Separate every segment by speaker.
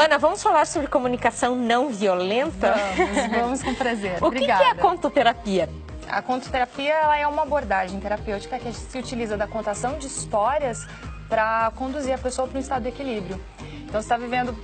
Speaker 1: Ana, vamos falar sobre comunicação não violenta?
Speaker 2: Vamos com prazer.
Speaker 1: O que é a contoterapia?
Speaker 2: A contoterapia ela é uma abordagem terapêutica que se utiliza da contação de histórias para conduzir a pessoa para um estado de equilíbrio. Então, você está vivendo,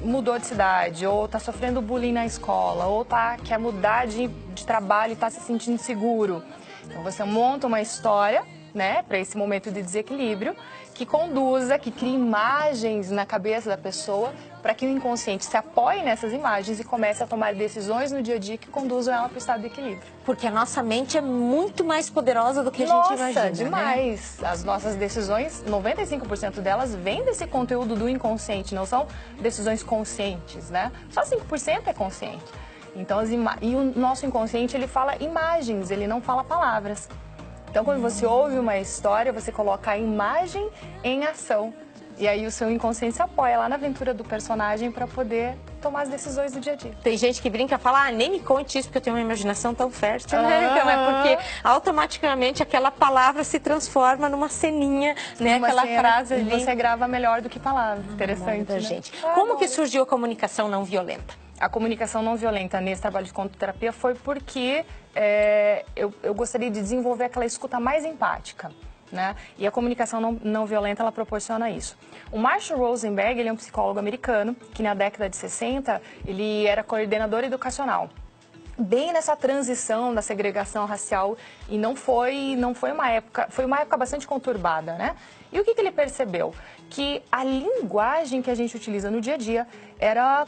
Speaker 2: mudou de cidade, ou está sofrendo bullying na escola, ou quer mudar de trabalho e está se sentindo inseguro. Então, você monta uma história, né, para esse momento de desequilíbrio, que conduza, que crie imagens na cabeça da pessoa para que o inconsciente se apoie nessas imagens e comece a tomar decisões no dia a dia que conduzam ela para o estado de equilíbrio.
Speaker 1: Porque a nossa mente é muito mais poderosa do que a gente imagina.
Speaker 2: Nossa, demais!
Speaker 1: Né?
Speaker 2: As nossas decisões, 95% delas vêm desse conteúdo do inconsciente, não são decisões conscientes, né? Só 5% é consciente. Então, e o nosso inconsciente, ele fala imagens, ele não fala palavras. Então, quando você ouve uma história, você coloca a imagem em ação. E aí o seu inconsciente se apoia lá na aventura do personagem para poder tomar as decisões do dia a dia.
Speaker 1: Tem gente que brinca e fala, nem me conte isso porque eu tenho uma imaginação tão fértil. Então é porque automaticamente aquela palavra se transforma numa ceninha, né? Aquela frase ali.
Speaker 2: Você grava melhor do que palavra. Interessante, né?
Speaker 1: Gente. Como que surgiu a comunicação não violenta?
Speaker 2: A comunicação não violenta nesse trabalho de contoterapia foi porque eu gostaria de desenvolver aquela escuta mais empática. Né? E a comunicação não violenta, ela proporciona isso. O Marshall Rosenberg, ele é um psicólogo americano, que na década de 60, ele era coordenador educacional. Bem nessa transição da segregação racial, e não foi uma época bastante conturbada, né? E o que ele percebeu? Que a linguagem que a gente utiliza no dia a dia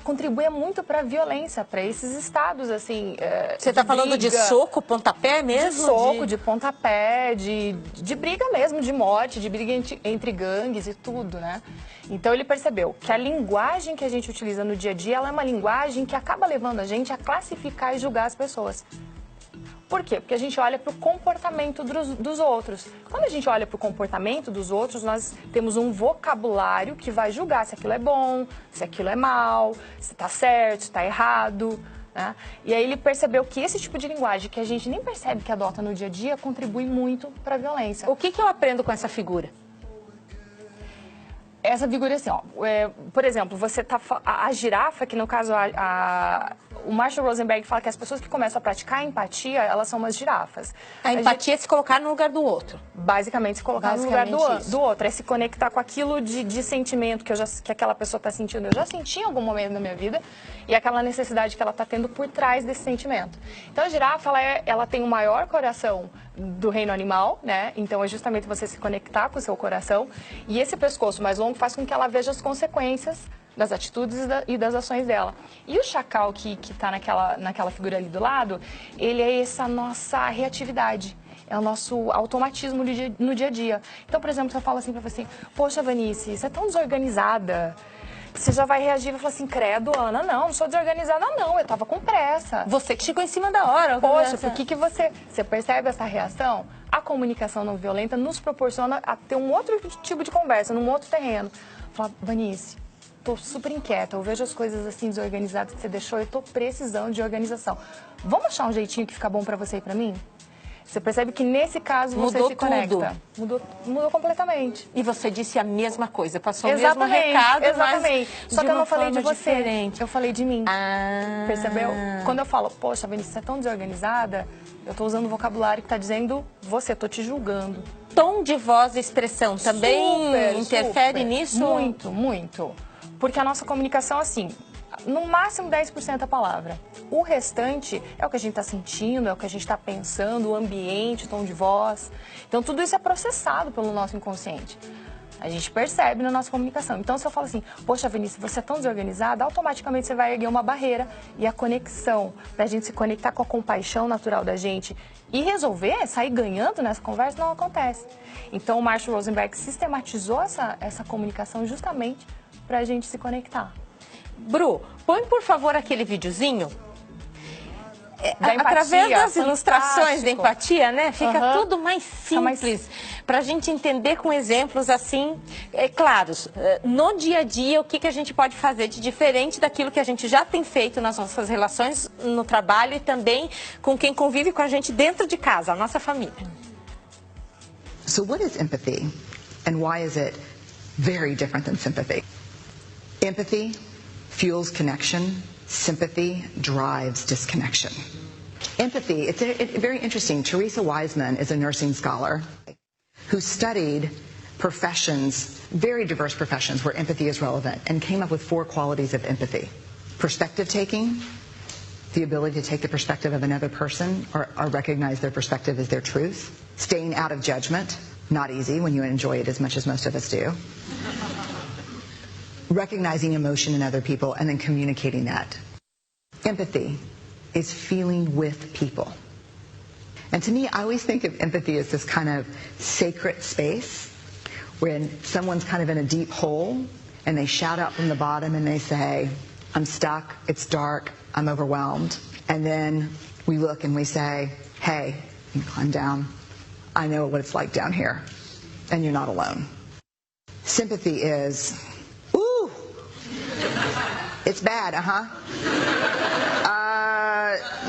Speaker 2: contribuía muito para a violência, para esses estados, assim...
Speaker 1: Você está falando de soco, pontapé mesmo?
Speaker 2: De soco, de pontapé, de briga mesmo, de morte, de briga entre gangues e tudo, né? Então, ele percebeu que a linguagem que a gente utiliza no dia a dia, ela é uma linguagem que acaba levando a gente a classificar e julgar as pessoas. Por quê? Porque a gente olha para o comportamento dos outros. Quando a gente olha para o comportamento dos outros, nós temos um vocabulário que vai julgar se aquilo é bom, se aquilo é mal, se está certo, se está errado. Né? E aí ele percebeu que esse tipo de linguagem que a gente nem percebe que adota no dia a dia contribui muito para a violência.
Speaker 1: O que eu aprendo com essa figura?
Speaker 2: Essa figura é assim, ó, por exemplo, a girafa, que no caso o Marshall Rosenberg fala que as pessoas que começam a praticar a empatia, elas são umas girafas.
Speaker 1: A empatia é se colocar no lugar do outro.
Speaker 2: Basicamente, se colocar no lugar do outro, é se conectar com aquilo de sentimento que aquela pessoa está sentindo. Eu já senti em algum momento da minha vida e aquela necessidade que ela está tendo por trás desse sentimento. Então, a girafa, ela tem o maior coração do reino animal, né? Então, é justamente você se conectar com o seu coração. E esse pescoço mais longo faz com que ela veja as consequências das atitudes e das ações dela. E o chacal que está naquela figura ali do lado, ele é essa nossa reatividade. É o nosso automatismo no dia a dia. Então, por exemplo, se eu falo assim pra você, poxa, Vanice, você é tão desorganizada. Você já vai reagir e vai falar assim, credo, Ana, não sou desorganizada não, eu tava com pressa.
Speaker 1: Você que chegou em cima da hora.
Speaker 2: Poxa, por que você percebe essa reação? A comunicação não violenta nos proporciona a ter um outro tipo de conversa, num outro terreno. Fala, Vanice, tô super inquieta, eu vejo as coisas assim desorganizadas que você deixou, eu tô precisando de organização. Vamos achar um jeitinho que fica bom pra você e pra mim? Você percebe que nesse caso você se conecta. Mudou completamente.
Speaker 1: E você disse a mesma coisa, passou o mesmo recado,
Speaker 2: exatamente. Só que eu não falei de você,
Speaker 1: diferente.
Speaker 2: Eu falei de mim. Percebeu? Quando eu falo, poxa, Vinícius, você é tão desorganizada, eu tô usando um vocabulário que tá dizendo você, tô te julgando.
Speaker 1: Tom de voz e expressão também interfere nisso?
Speaker 2: Muito, muito. Porque a nossa comunicação, assim, no máximo 10% a palavra. O restante é o que a gente está sentindo, é o que a gente está pensando, o ambiente, o tom de voz. Então, tudo isso é processado pelo nosso inconsciente. A gente percebe na nossa comunicação. Então, se eu falo assim, poxa, Vinícius, você é tão desorganizada, automaticamente você vai erguer uma barreira. E a conexão, para a gente se conectar com a compaixão natural da gente e resolver, sair ganhando nessa conversa, não acontece. Então, o Marshall Rosenberg sistematizou essa comunicação justamente para a gente se conectar.
Speaker 1: Bru, põe por favor aquele videozinho.
Speaker 2: Da empatia,
Speaker 1: através das ilustrações
Speaker 2: fantástico.
Speaker 1: da empatia, né? Fica tudo mais simples. Para a gente entender com exemplos assim, claros. No dia a dia, o que a gente pode fazer de diferente daquilo que a gente já tem feito nas nossas relações no trabalho e também com quem convive com a gente dentro de casa, a nossa família.
Speaker 3: So what is empathy and why is it very different than sympathy? Empathy fuels connection. Sympathy drives disconnection. Empathy, it's very interesting. Teresa Wiseman is a nursing scholar who studied professions, very diverse professions where empathy is relevant, and came up with 4 qualities of empathy. Perspective taking, the ability to take the perspective of another person or recognize their perspective as their truth. Staying out of judgment, not easy when you enjoy it as much as most of us do. Recognizing emotion in other people and then communicating that. Empathy is feeling with people. And to me, I always think of empathy as this kind of sacred space when someone's kind of in a deep hole and they shout out from the bottom and they say, I'm stuck, it's dark, I'm overwhelmed. And then we look and we say, hey, you can climb down. I know what it's like down here, and you're not alone. Sympathy is, ooh, it's bad,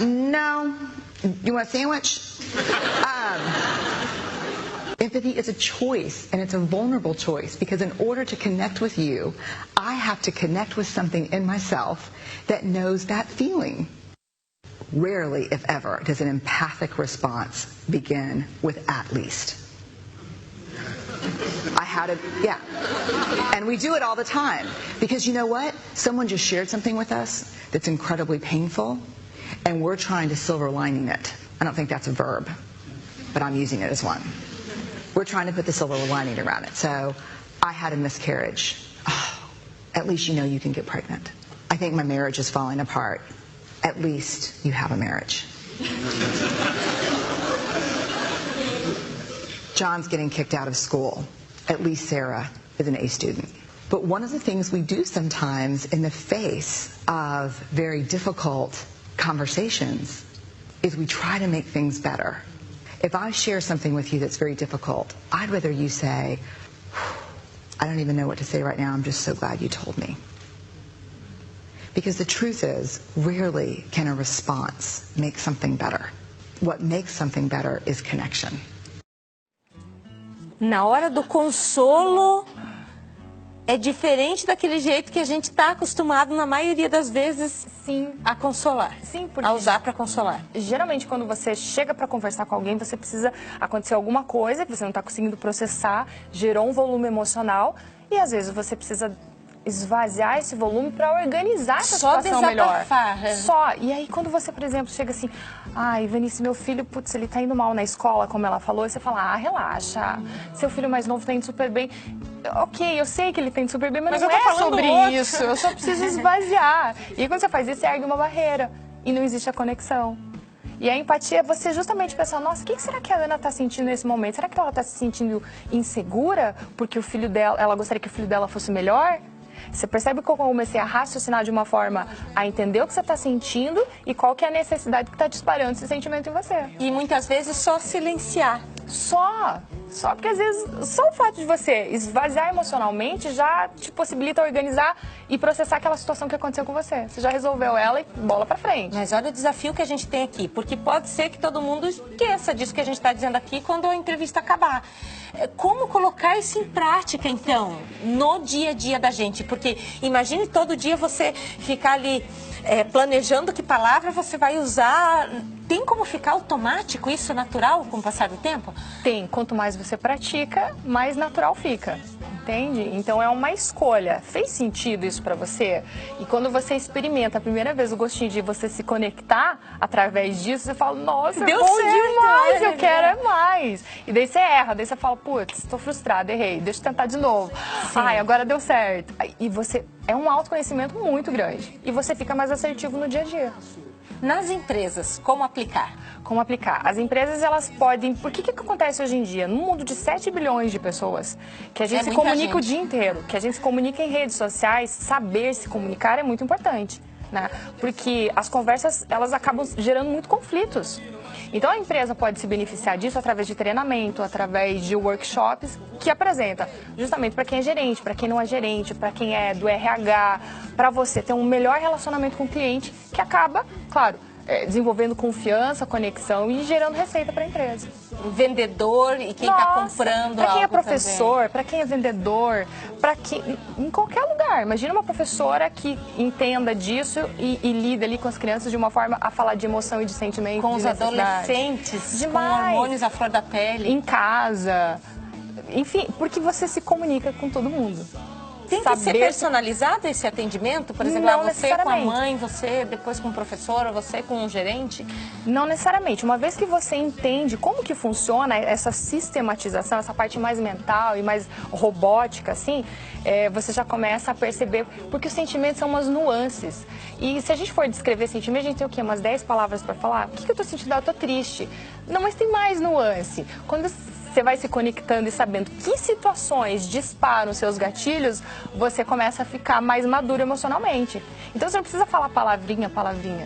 Speaker 3: no, you want a sandwich? Empathy is a choice, and it's a vulnerable choice, because in order to connect with you, I have to connect with something in myself that knows that feeling. Rarely, if ever, does an empathic response begin with "at least." Yeah. And we do it all the time, because you know what? Someone just shared something with us that's incredibly painful, and we're trying to silver lining it. I don't think that's a verb, but I'm using it as one. We're trying to put the silver lining around it. So, I had a miscarriage. Oh, at least you know you can get pregnant. I think my marriage is falling apart. At least you have a marriage. John's getting kicked out of school. At least Sarah is an A student. But one of the things we do sometimes in the face of very difficult conversations is we try to make things better. If I share something with you that's very difficult, I'd rather you say, I don't even know what to say right now, I'm just so glad you told me. Because the truth is, rarely can a response make something better. What makes something better is connection.
Speaker 1: Na hora do consolo, é diferente daquele jeito que a gente está acostumado, na maioria das vezes,
Speaker 2: sim,
Speaker 1: a consolar.
Speaker 2: Sim, porque
Speaker 1: a usar para consolar.
Speaker 2: Geralmente, quando você chega para conversar com alguém, você precisa acontecer alguma coisa que você não está conseguindo processar, gerou um volume emocional, e às vezes você precisa esvaziar esse volume para organizar essa situação melhor. Só. E aí, quando você, por exemplo, chega assim, ai, Vanice, meu filho, putz, ele tá indo mal na escola, como ela falou, e você fala, ah, relaxa, seu filho mais novo tá indo super bem. Ok, eu sei que ele tá indo super bem, mas não é sobre isso, eu só preciso esvaziar. E aí, quando você faz isso, você ergue uma barreira e não existe a conexão. E a empatia é você justamente pensar, nossa, o que será que a Ana está sentindo nesse momento? Será que ela está se sentindo insegura porque o filho dela, ela gostaria que o filho dela fosse melhor? Você percebe que eu comecei a raciocinar de uma forma a entender o que você está sentindo e qual que é a necessidade que está disparando esse sentimento em você.
Speaker 1: E muitas vezes só silenciar.
Speaker 2: Só porque às vezes só o fato de você esvaziar emocionalmente já te possibilita organizar e processar aquela situação que aconteceu com você. Você já resolveu ela e bola pra frente.
Speaker 1: Mas olha o desafio que a gente tem aqui, porque pode ser que todo mundo esqueça disso que a gente está dizendo aqui quando a entrevista acabar. Como colocar isso em prática, então, no dia a dia da gente? Porque imagine todo dia você ficar ali planejando que palavra você vai usar. Tem como ficar automático isso, natural, com o passar do tempo?
Speaker 2: Tem. Quanto mais você pratica, mais natural fica. Entende? Então é uma escolha. Fez sentido isso pra você? E quando você experimenta a primeira vez o gostinho de você se conectar através disso, você fala, nossa,
Speaker 1: deu
Speaker 2: bom
Speaker 1: certo,
Speaker 2: demais, eu quero mais. E daí você erra, daí você fala, putz, tô frustrada, errei, deixa eu tentar de novo. Sim. Ai, agora deu certo. E você, é um autoconhecimento muito grande. E você fica mais assertivo no dia a dia.
Speaker 1: Nas empresas, como aplicar?
Speaker 2: Como aplicar? As empresas, elas podem... Por que acontece hoje em dia? Num mundo de 7 bilhões de pessoas, que a gente se comunica o dia inteiro, que a gente se comunica em redes sociais, saber se comunicar é muito importante, né? Porque as conversas, elas acabam gerando muito conflitos. Então, a empresa pode se beneficiar disso através de treinamento, através de workshops que apresenta justamente para quem é gerente, para quem não é gerente, para quem é do RH, para você ter um melhor relacionamento com o cliente, que acaba, claro, desenvolvendo confiança, conexão e gerando receita para a empresa.
Speaker 1: O vendedor e quem está comprando.
Speaker 2: Para quem é professor, para quem é vendedor, para quem em qualquer lugar. Imagina uma professora que entenda disso e lida ali com as crianças de uma forma a falar de emoção e de sentimento.
Speaker 1: Com os adolescentes,
Speaker 2: demais.
Speaker 1: Com hormônios à flor da pele.
Speaker 2: Em casa. Enfim, porque você se comunica com todo mundo.
Speaker 1: Tem que ser personalizado esse atendimento? Por exemplo, você com a mãe, você depois com o professor, ou você com um gerente?
Speaker 2: Não necessariamente. Uma vez que você entende como que funciona essa sistematização, essa parte mais mental e mais robótica, assim, você já começa a perceber, porque os sentimentos são umas nuances. E se a gente for descrever sentimento, a gente tem o quê? Umas 10 palavras para falar? O que eu tô sentindo? Eu tô triste. Não, mas tem mais nuance. Quando você vai se conectando e sabendo que situações disparam seus gatilhos, você começa a ficar mais maduro emocionalmente. Então você não precisa falar palavrinha.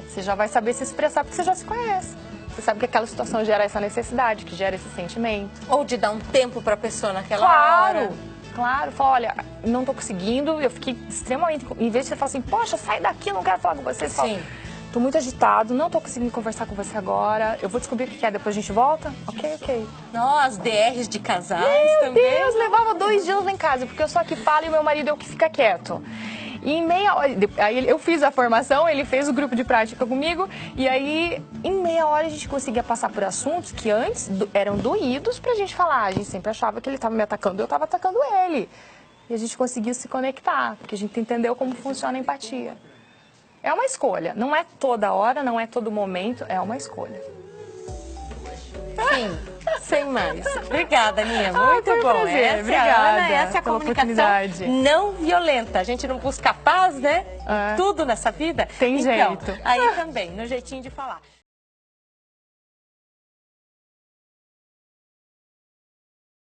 Speaker 2: Você já vai saber se expressar porque você já se conhece. Você sabe que aquela situação gera essa necessidade, que gera esse sentimento.
Speaker 1: Ou de dar um tempo para a pessoa naquela hora.
Speaker 2: Claro. Fala, olha, não tô conseguindo, eu fiquei extremamente... Em vez de você falar assim, poxa, sai daqui, não quero falar com você. Você fala, tô muito agitado, não tô conseguindo conversar com você agora. Eu vou descobrir o que é, depois a gente volta? Ok.
Speaker 1: As DRs de casais
Speaker 2: também. Meu Deus, levava 2 dias lá em casa, porque eu só que falo e meu marido é o que fica quieto. E em meia hora, aí eu fiz a formação, ele fez o grupo de prática comigo, e aí em meia hora a gente conseguia passar por assuntos que antes eram doídos pra gente falar. A gente sempre achava que ele tava me atacando, eu tava atacando ele. E a gente conseguiu se conectar, porque a gente entendeu como funciona a empatia. É uma escolha, não é toda hora, não é todo momento, é uma escolha.
Speaker 1: Sim, sem mais. Obrigada, Aninha, muito bom.
Speaker 2: Prazer. Obrigada.
Speaker 1: Essa é a comunicação não violenta. A gente não busca paz, né? Tudo nessa vida.
Speaker 2: Tem jeito.
Speaker 1: Aí também, no jeitinho de falar.